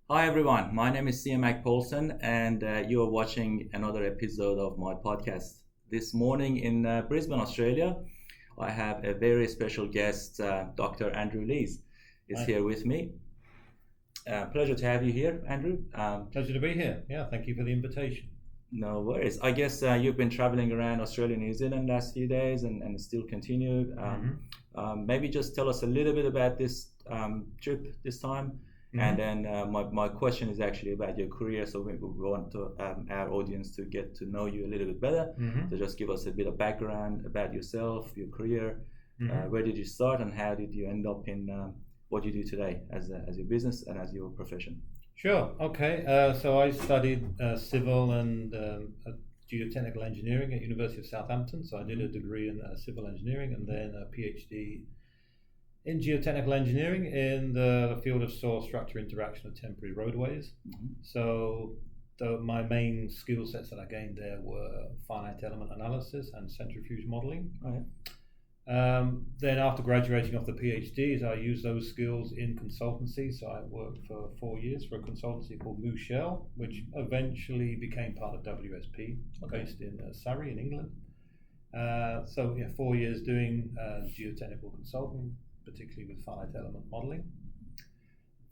Hi everyone, my name is Siamak Paulson, and you are watching another episode of my podcast. This morning in Brisbane, Australia, I have a very special guest, Dr. Andrew Lees, is Hi. here with me. Pleasure to have you here, Andrew. Pleasure to be here. Yeah, thank you for the invitation. No worries. I guess you've been traveling around Australia and New Zealand last few days and still continue. Maybe just tell us a little bit about this trip this time. And then my question is actually about your career. So we want our audience to get to know you a little bit better. So just give us a bit of background about yourself, your career. Where did you start and how did you end up in what you do today as your business and as your profession? Sure. Okay. So I studied civil and geotechnical engineering at University of Southampton. So I did a degree in civil engineering and then a PhD in geotechnical engineering in the field of soil structure interaction of temporary roadways. So my main skill sets that I gained there were finite element analysis and centrifuge modeling. Then after graduating off the PhDs, I used those skills in consultancy. So I worked for 4 years for a consultancy called Mouchel, which eventually became part of WSP, based in Surrey in England. 4 years doing geotechnical consulting, particularly with finite element modeling.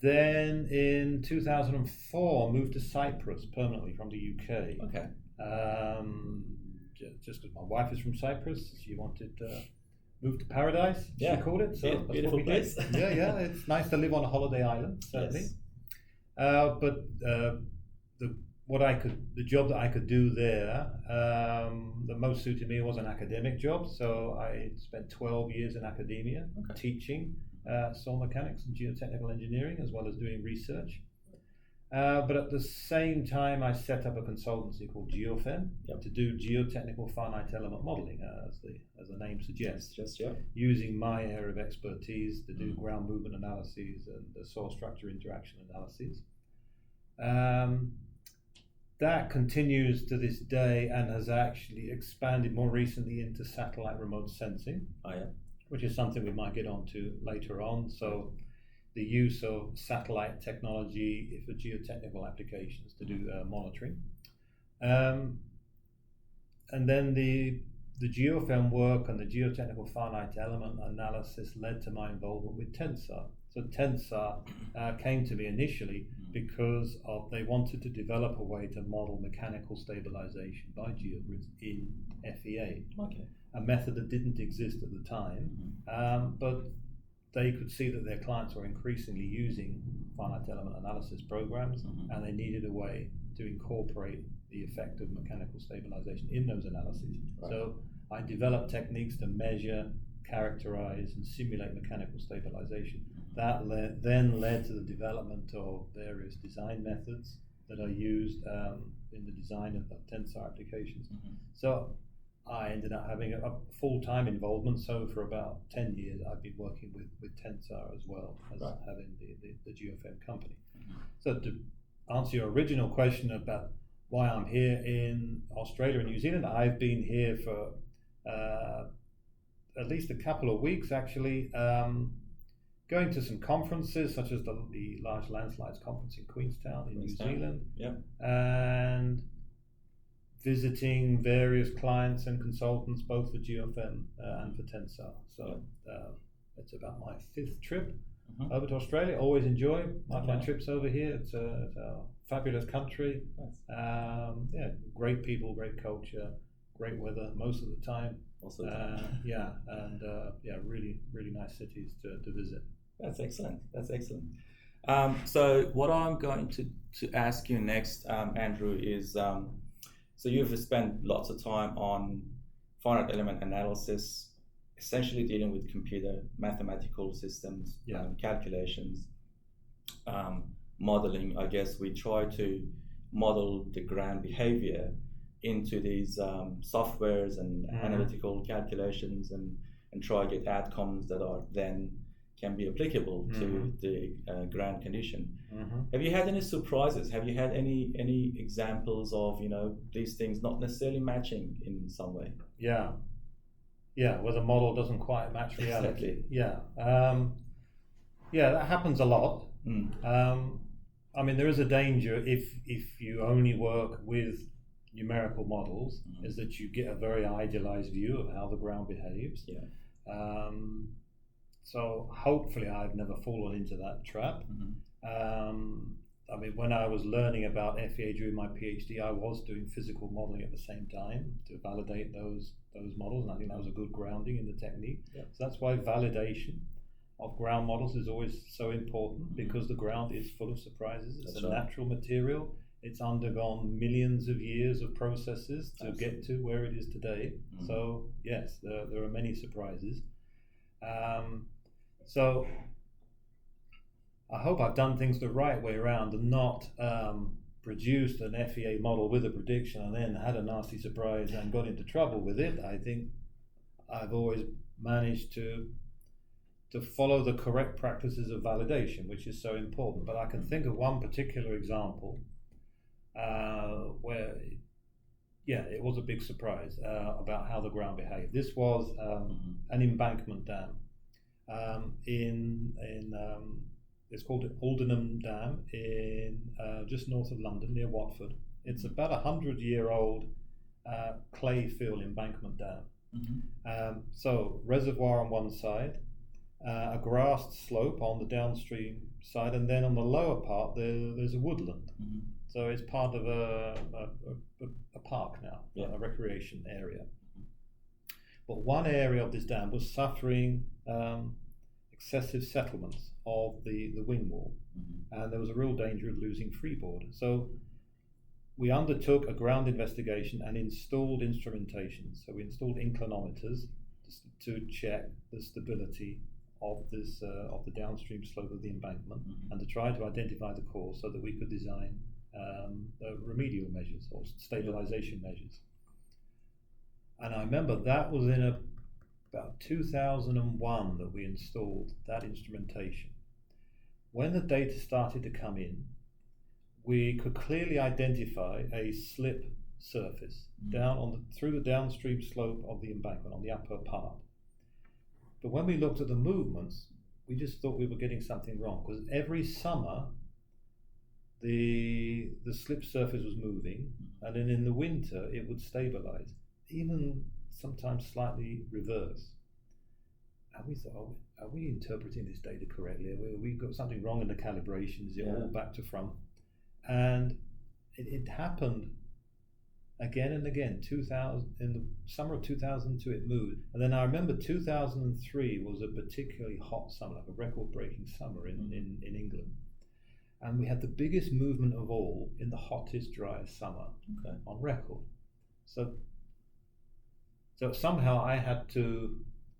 Then in 2004, moved to Cyprus permanently from the UK. Okay. Just because my wife is from Cyprus, she wanted to move to paradise, she called it. So that's beautiful what we place. did. Yeah, it's nice to live on a holiday island, certainly. Yes. The job that I could do there, that most suited me was an academic job. So I spent 12 years in academia teaching soil mechanics and geotechnical engineering, as well as doing research. But at the same time, I set up a consultancy called GeoFem to do geotechnical finite element modeling, as the name suggests. Using my area of expertise to do ground movement analyses and the soil structure interaction analyses. That continues to this day and has actually expanded more recently into satellite remote sensing, which is something we might get onto later on. So the use of satellite technology for geotechnical applications to do monitoring. And then the geofem work and the geotechnical finite element analysis led to my involvement with Tensar. So Tensar came to me initially because they wanted to develop a way to model mechanical stabilization by geogrids in FEA, a method that didn't exist at the time, but they could see that their clients were increasingly using finite element analysis programs, and they needed a way to incorporate the effect of mechanical stabilization in those analyses. So I developed techniques to measure, characterize, and simulate mechanical stabilization. That then led to the development of various design methods that are used in the design of Tensar applications. So I ended up having a full-time involvement. So for about 10 years, I've been working with Tensar as well as having the GeoFem company. So to answer your original question about why I'm here in Australia and New Zealand, I've been here for at least a couple of weeks, actually, going to some conferences such as the Large Landslides Conference in Queenstown in New Zealand, and visiting various clients and consultants, both for GeoFem and for Tensar. So it's about my 5th trip over to Australia. Always enjoy my trips over here. It's a fabulous country. Great people, great culture, great weather most of the time. Really, really nice cities to visit. That's excellent. So what I'm going to ask you next, Andrew, is so you've spent lots of time on finite element analysis, essentially dealing with computer mathematical systems, calculations, modeling. I guess we try to model the ground behavior into these softwares and analytical calculations and try to get outcomes that are then can be applicable to the ground condition. Have you had any surprises? Have you had any examples of these things not necessarily matching in some way? Where the model doesn't quite match reality. Exactly. That happens a lot. I mean, there is a danger if you only work with numerical models, is that you get a very idealized view of how the ground behaves. Yeah. So hopefully I've never fallen into that trap. I mean, when I was learning about FEA during my PhD, I was doing physical modeling at the same time to validate those models, and I think that was a good grounding in the technique. Yep. So that's why validation of ground models is always so important, because the ground is full of surprises. It's a natural material. It's undergone millions of years of processes to get to where it is today. So yes, there are many surprises. So I hope I've done things the right way around and not produced an FEA model with a prediction and then had a nasty surprise and got into trouble with it. I think I've always managed to follow the correct practices of validation, which is so important. But I can think of one particular example where, it was a big surprise about how the ground behaved. This was an embankment dam it's called Aldenham Dam in just north of London, near Watford. It's about 100-year-old clay fill embankment dam. So reservoir on one side, a grassed slope on the downstream side, and then on the lower part there's a woodland. So it's part of a park now, a recreation area. But one area of this dam was suffering excessive settlements of the wing wall, and there was a real danger of losing freeboard. So we undertook a ground investigation and installed instrumentation. So we installed inclinometers to check the stability of this of the downstream slope of the embankment, and to try to identify the cause so that we could design remedial measures or stabilization measures. And I remember that was in about 2001 that we installed that instrumentation. When the data started to come in, we could clearly identify a slip surface through the downstream slope of the embankment on the upper part. But when we looked at the movements, we just thought we were getting something wrong, because every summer the slip surface was moving, and then in the winter it would stabilize, even sometimes slightly reverse. And we thought, are we interpreting this data correctly? Have we got something wrong in the calibration? Is it all back to front? And it happened again and again. In the summer of 2002 it moved, and then I remember 2003 was a particularly hot summer, like a record-breaking summer in England. And we had the biggest movement of all in the hottest, driest summer on record. So somehow I had to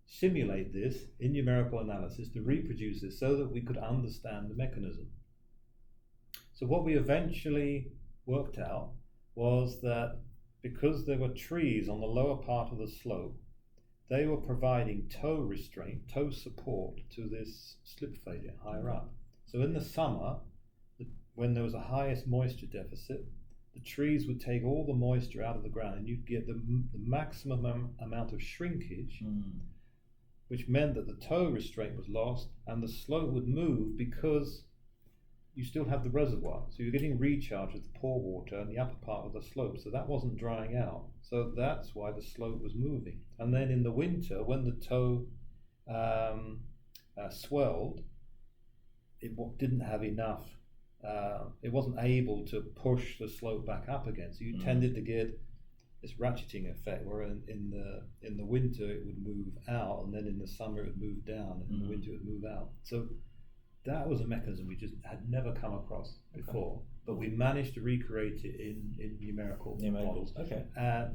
simulate this in numerical analysis to reproduce this so that we could understand the mechanism. So what we eventually worked out was that because there were trees on the lower part of the slope, they were providing toe support to this slip failure higher up. So in the summer, when there was a highest moisture deficit, the trees would take all the moisture out of the ground, and you'd get the maximum amount of shrinkage, which meant that the toe restraint was lost and the slope would move because you still have the reservoir. So you're getting recharge of the pore water in the upper part of the slope, so that wasn't drying out. So that's why the slope was moving. And then in the winter, when the toe swelled, it didn't have enough. It wasn't able to push the slope back up again, so you tended to get this ratcheting effect, where in the winter it would move out, and then in the summer it would move down, and in the winter it would move out. So that was a mechanism we just had never come across before, but we managed to recreate it in numerical models.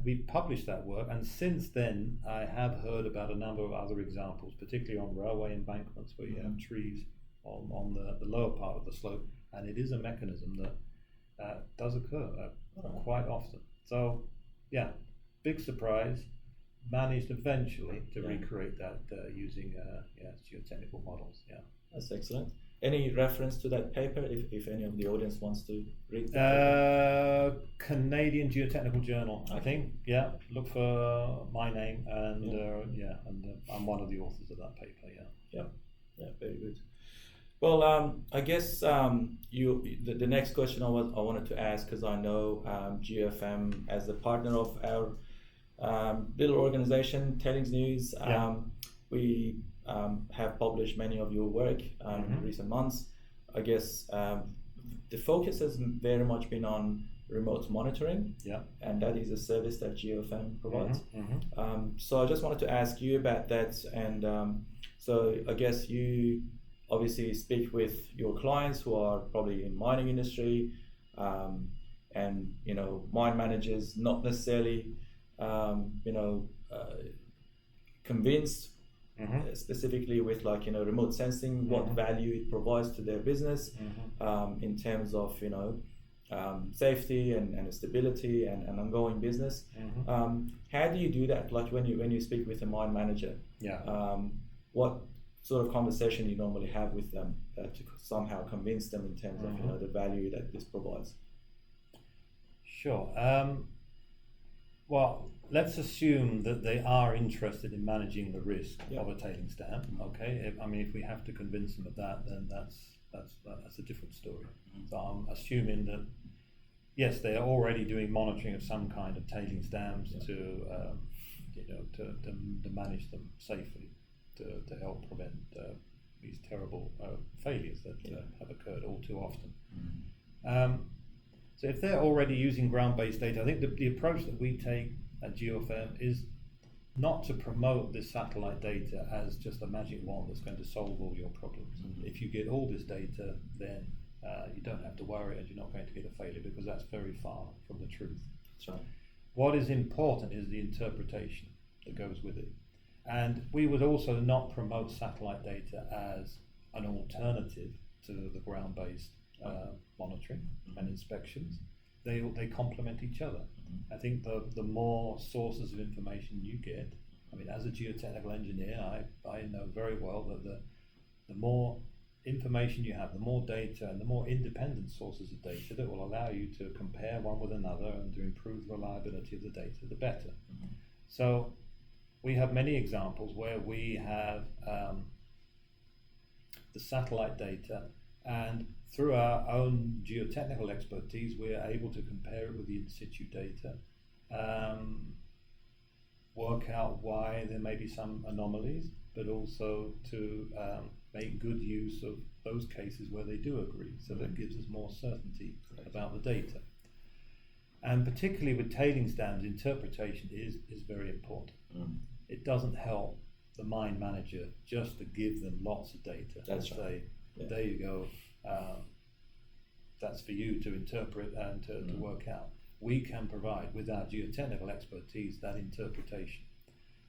We published that work, and since then I have heard about a number of other examples, particularly on railway embankments where you have trees on the lower part of the slope, and it is a mechanism that does occur quite often. So big surprise, managed eventually to recreate that using geotechnical models. That's excellent. Any reference to that paper, if any of the audience wants to read that? Canadian Geotechnical Journal, I think. Look for my name, and I'm one of the authors of that paper. Yeah, very good. Well, I guess the next question I wanted to ask, because I know GFM as a partner of our little organization, Tailings News, we have published many of your work in recent months. I guess the focus has very much been on remote monitoring, and that is a service that GFM provides. So I just wanted to ask you about that, and so I guess you obviously speak with your clients who are probably in mining industry, and mine managers not necessarily convinced specifically with remote sensing what value it provides to their business in terms of safety and stability and ongoing business. How do you do that? Like when you speak with a mine manager, what sort of conversation you normally have with them to somehow convince them in terms of the value that this provides? Sure. Well, let's assume that they are interested in managing the risk of a tailings dam. Okay, if we have to convince them of that, then that's a different story. So I'm assuming that yes, they are already doing monitoring of some kind of tailings dams to manage them safely, to help prevent these terrible failures that have occurred all too often. So if they're already using ground-based data, I think the approach that we take at GeoFM is not to promote this satellite data as just a magic wand that's going to solve all your problems. And if you get all this data, then you don't have to worry and you're not going to get a failure, because that's very far from the truth. That's right. What is important is the interpretation that goes with it. And we would also not promote satellite data as an alternative to the ground-based monitoring and inspections. They complement each other. I think the more sources of information you get, as a geotechnical engineer, I know very well that the more information you have, the more data and the more independent sources of data that will allow you to compare one with another and to improve the reliability of the data, the better. So we have many examples where we have the satellite data, and through our own geotechnical expertise, we're able to compare it with the in situ data, work out why there may be some anomalies, but also to make good use of those cases where they do agree. So that gives us more certainty about the data. And particularly with tailings dams, interpretation is very important. It doesn't help the mine manager just to give them lots of data and say, there you go, that's for you to interpret and to work out. We can provide, with our geotechnical expertise, that interpretation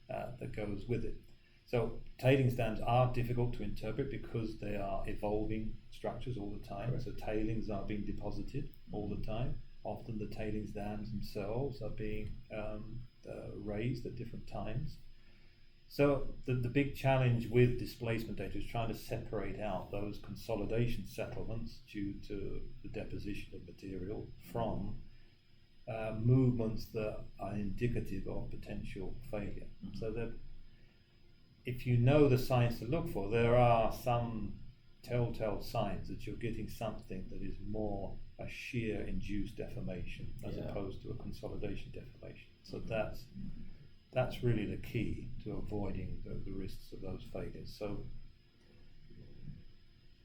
that goes with it. So tailings dams are difficult to interpret because they are evolving structures all the time. So tailings are being deposited all the time. Often the tailings dams themselves are being raised at different times. So the big challenge with displacement data is trying to separate out those consolidation settlements due to the deposition of material from movements that are indicative of potential failure. So that if you know the signs to look for, there are some telltale signs that you're getting something that is more a shear induced deformation as opposed to a consolidation deformation. So that's really the key to avoiding the risks of those failures. So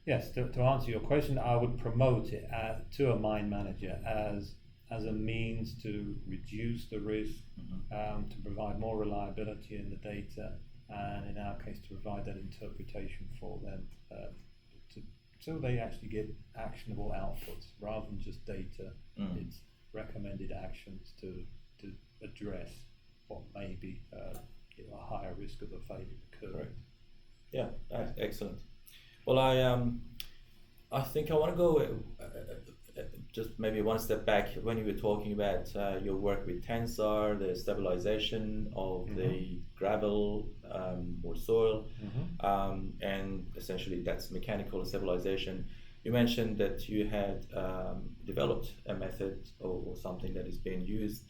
yes, to answer your question, I would promote it to a mine manager as a means to reduce the risk, to provide more reliability in the data, and in our case to provide that interpretation for them, so they actually get actionable outputs rather than just data. It's recommended actions to address what may be a higher risk of a failure occurring. Yeah, excellent. Well, I think I want to go just maybe one step back when you were talking about your work with Tensar, the stabilization of the gravel or soil, and essentially that's mechanical stabilization. You mentioned that you had developed a method or something that is being used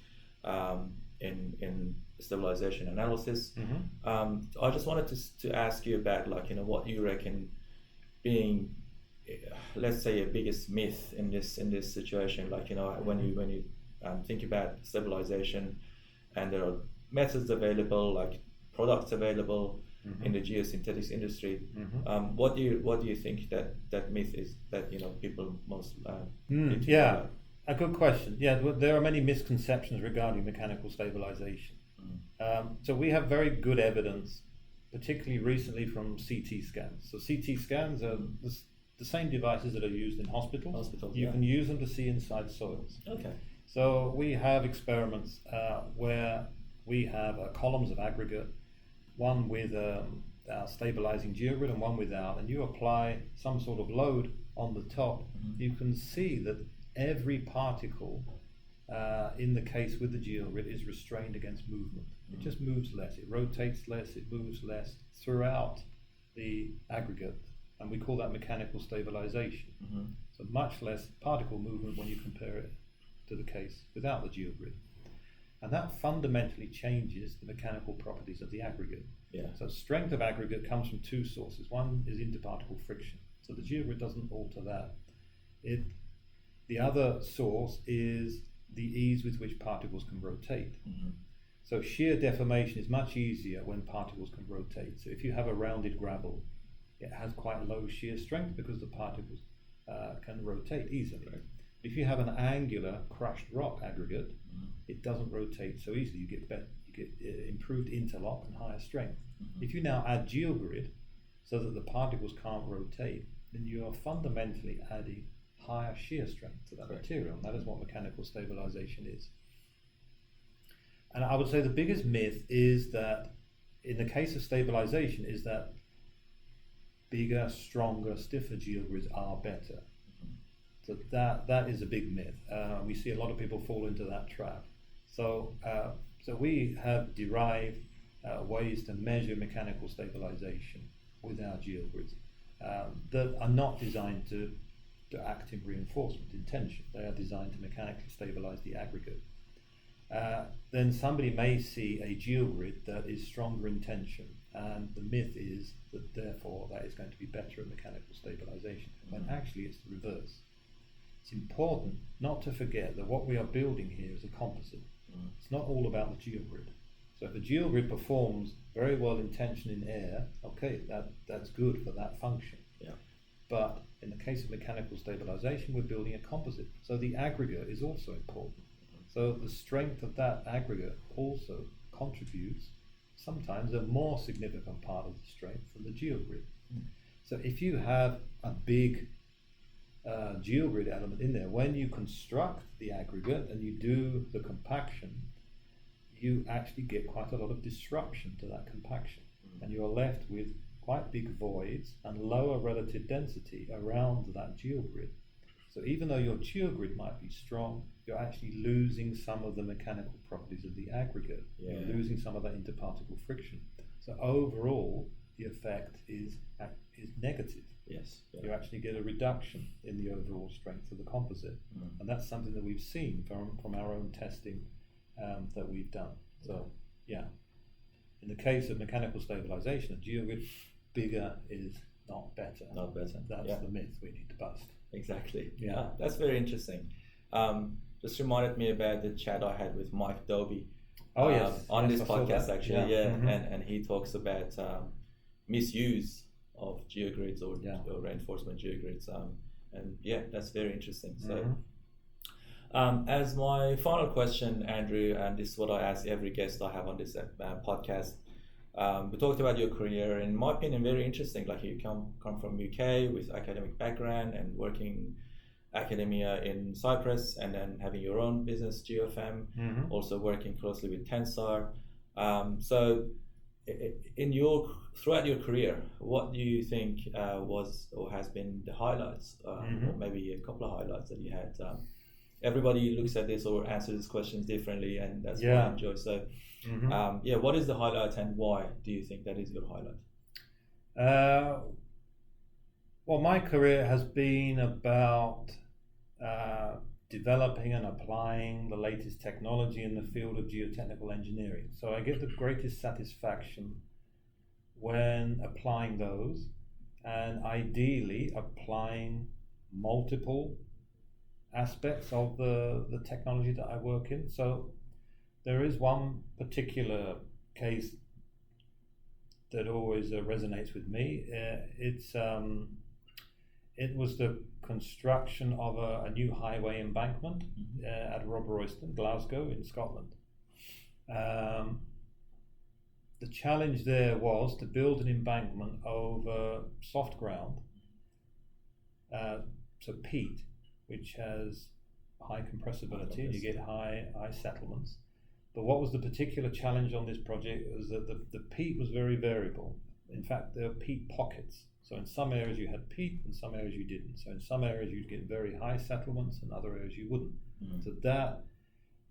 in stabilization analysis. I just wanted to ask you about what you reckon being let's say a biggest myth in this situation, like when you think about stabilization, and there are methods available, like products available in the geosynthetics industry. What do you think that myth is that people most need to know about? A good question. Yeah, there are many misconceptions regarding mechanical stabilization. So we have very good evidence, particularly recently from CT scans. So CT scans are the same devices that are used in hospitals. You can use them to see inside soils. Okay. So we have experiments where we have columns of aggregate, one with our stabilizing geogrid and one without, and you apply some sort of load on the top. You can see that every particle in the case with the geogrid is restrained against movement. It just moves less, it rotates less, it moves less throughout the aggregate, and we call that mechanical stabilization. So much less particle movement when you compare it to the case without the geogrid. And that fundamentally changes the mechanical properties of the aggregate. So strength of aggregate comes from two sources. One is interparticle friction. So the geogrid doesn't alter that. The other source is the ease with which particles can rotate. So shear deformation is much easier when particles can rotate. So if you have a rounded gravel, it has quite low shear strength because the particles can rotate easily. If you have an angular crushed rock aggregate, it doesn't rotate so easily. You get improved interlock and higher strength. If you now add geogrid so that the particles can't rotate, then you are fundamentally adding higher shear strength to that material, and that is what mechanical stabilization is. And I would say the biggest myth is that in the case of stabilization is that bigger, stronger, stiffer geogrids are better. So that is a big myth. We see a lot of people fall into that trap. So we have derived ways to measure mechanical stabilization with our geogrids that are not designed to act in reinforcement in tension. They are designed to mechanically stabilize the aggregate. Then somebody may see a geogrid that is stronger in tension, and the myth is that therefore that is going to be better at mechanical stabilization, when actually it's the reverse. It's important not to forget that what we are building here is a composite. It's not all about the geogrid. So if a geogrid performs very well in tension in air, okay, that's good for that function. But in the case of mechanical stabilization, we're building a composite. So the aggregate is also important. So the strength of that aggregate also contributes sometimes a more significant part of the strength than the geogrid. So if you have a big geogrid element in there, when you construct the aggregate and you do the compaction, you actually get quite a lot of disruption to that compaction, and you are left with quite big voids and lower relative density around that geogrid. So even though your geogrid might be strong, you're actually losing some of the mechanical properties of the aggregate. You're losing some of that interparticle friction. So overall, the effect is negative. You actually get a reduction in the overall strength of the composite, and that's something that we've seen from our own testing that we've done. So in the case of mechanical stabilization, a geogrid bigger is not better. That's the myth we need to bust. Exactly. That's very interesting. Just reminded me about the chat I had with Mike Dobie on this podcast actually. And he talks about misuse of geogrids or reinforcement geogrids, and that's very interesting. So as my final question, Andrew, and this is what I ask every guest I have on this podcast, we talked about your career, and in my opinion very interesting. Like you come from UK with academic background and working academia in Cyprus, and then having your own business GeoFam, also working closely with Tensar. So throughout your career, what do you think was or has been the highlights, or maybe a couple of highlights that you had? Everybody looks at this or answers these questions differently, and that's what I enjoy. So what is the highlight, and why do you think that is your highlight? Well, my career has been about developing and applying the latest technology in the field of geotechnical engineering. So I get the greatest satisfaction when applying those and ideally applying multiple aspects of the technology that I work in. So there is one particular case that always resonates with me. It was the construction of a new highway embankment at Rob Royston, Glasgow in Scotland. The challenge there was to build an embankment over soft ground, so peat, which has high compressibility, and you get high settlements. But what was the particular challenge on this project was that the peat was very variable. In fact, there were peat pockets. So in some areas you had peat, in some areas you didn't. So in some areas you'd get very high settlements, in other areas you wouldn't. So that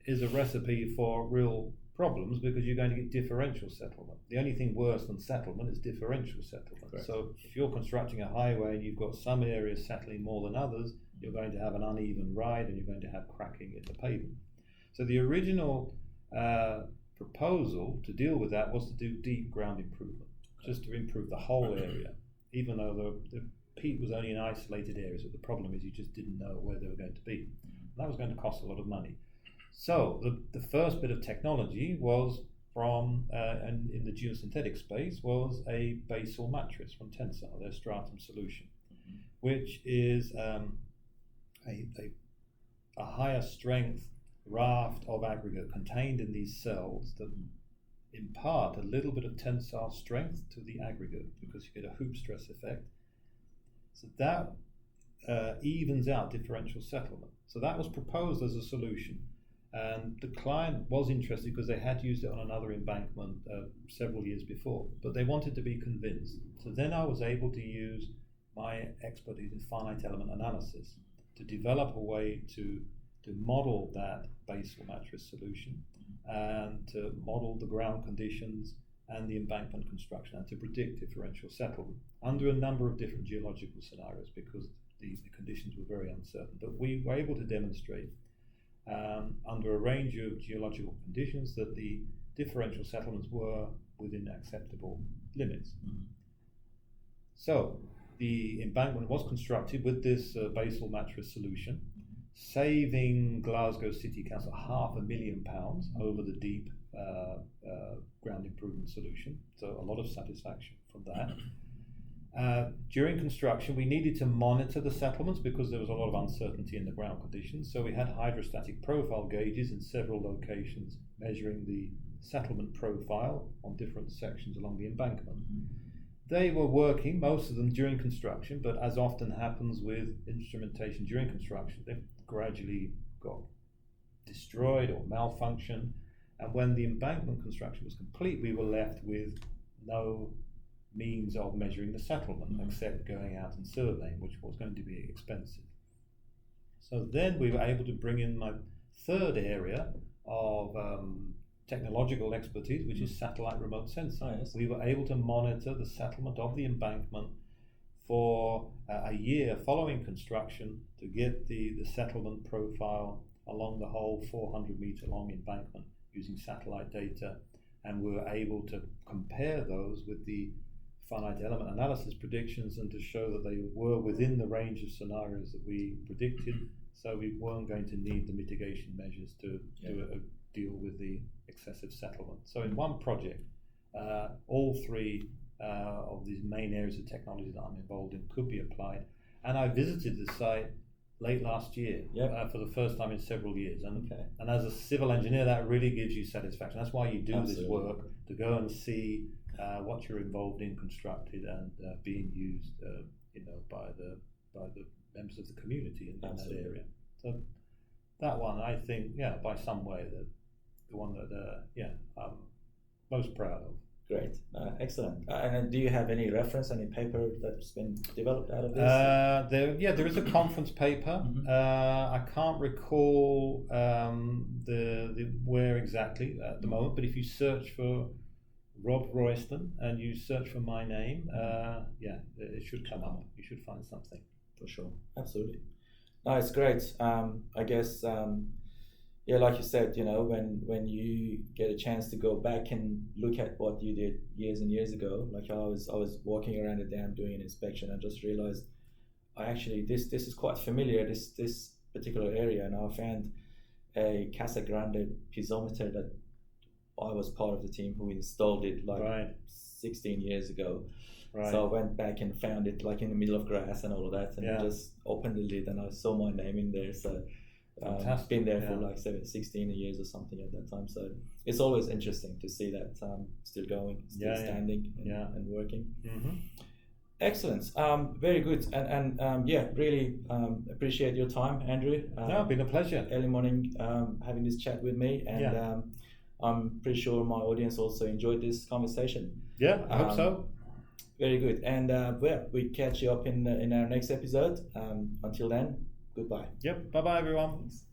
is a recipe for real problems, because you're going to get differential settlement. The only thing worse than settlement is differential settlement. Correct. So if you're constructing a highway and you've got some areas settling more than others, you're going to have an uneven ride and you're going to have cracking in the pavement. So the original proposal to deal with that was to do deep ground improvement, just to improve the whole area, even though the peat was only in isolated areas. But the problem is you just didn't know where they were going to be. And that was going to cost a lot of money. So the first bit of technology was from, and in the geosynthetic space, was a basal mattress from Tensile, their stratum solution, which is a higher strength raft of aggregate contained in these cells that impart a little bit of tensile strength to the aggregate, because you get a hoop stress effect. So that evens out differential settlement. So that was proposed as a solution. And the client was interested because they had used it on another embankment several years before, but they wanted to be convinced. So then I was able to use my expertise in finite element analysis to develop a way to model that basal mattress solution and to model the ground conditions and the embankment construction and to predict differential settlement under a number of different geological scenarios, because the conditions were very uncertain. But we were able to demonstrate under a range of geological conditions that the differential settlements were within acceptable limits. So the embankment was constructed with this basal mattress solution, saving Glasgow City Council £500,000 over the deep ground improvement solution. So a lot of satisfaction from that. During construction, we needed to monitor the settlements because there was a lot of uncertainty in the ground conditions. So we had hydrostatic profile gauges in several locations measuring the settlement profile on different sections along the embankment. They were working, most of them during construction, but as often happens with instrumentation during construction, they gradually got destroyed or malfunctioned. And when the embankment construction was complete, we were left with no means of measuring the settlement except going out and surveying, which was going to be expensive. So then we were able to bring in my third area of technological expertise, which is satellite remote sensing. Yes. We were able to monitor the settlement of the embankment for a year following construction to get the settlement profile along the whole 400-meter long embankment using satellite data, and we were able to compare those with the finite element analysis predictions and to show that they were within the range of scenarios that we predicted, so we weren't going to need the mitigation measures to deal with the excessive settlement. So in one project, all three of these main areas of technology that I'm involved in could be applied, and I visited the site late last year for the first time in several years, and as a civil engineer that really gives you satisfaction. That's why you do this work, to go and see what you're involved in constructed and being used by the members of the community in that area. So that one, I think, by some way, the one that I'm most proud of. Great, excellent. And do you have any reference, any paper that's been developed out of this? There is a conference paper. I can't recall the where exactly at the moment, but if you search for Rob Royston and you search for my name, it should come up. You should find something. For sure, absolutely. No, it's great. I guess yeah, like you said, when you get a chance to go back and look at what you did years and years ago, like I was walking around the dam doing an inspection, and just realized I actually this is quite familiar, this particular area, and I found a Casa Grande piezometer that I was part of the team who installed it like Right. 16 years ago. Right. So I went back and found it like in the middle of grass and all of that, and just opened the lid, and I saw my name in there. So been there for like 16 years or something at that time. So it's always interesting to see that still going, still standing and working. Mm-hmm. Excellent. Very good. And really appreciate your time, Andrew. No, it's been a pleasure. Early morning having this chat with me, and I'm pretty sure my audience also enjoyed this conversation. Yeah, I hope so. Very good. And we catch you up in our next episode. Until then, goodbye. Yep. Bye-bye, everyone. Thanks.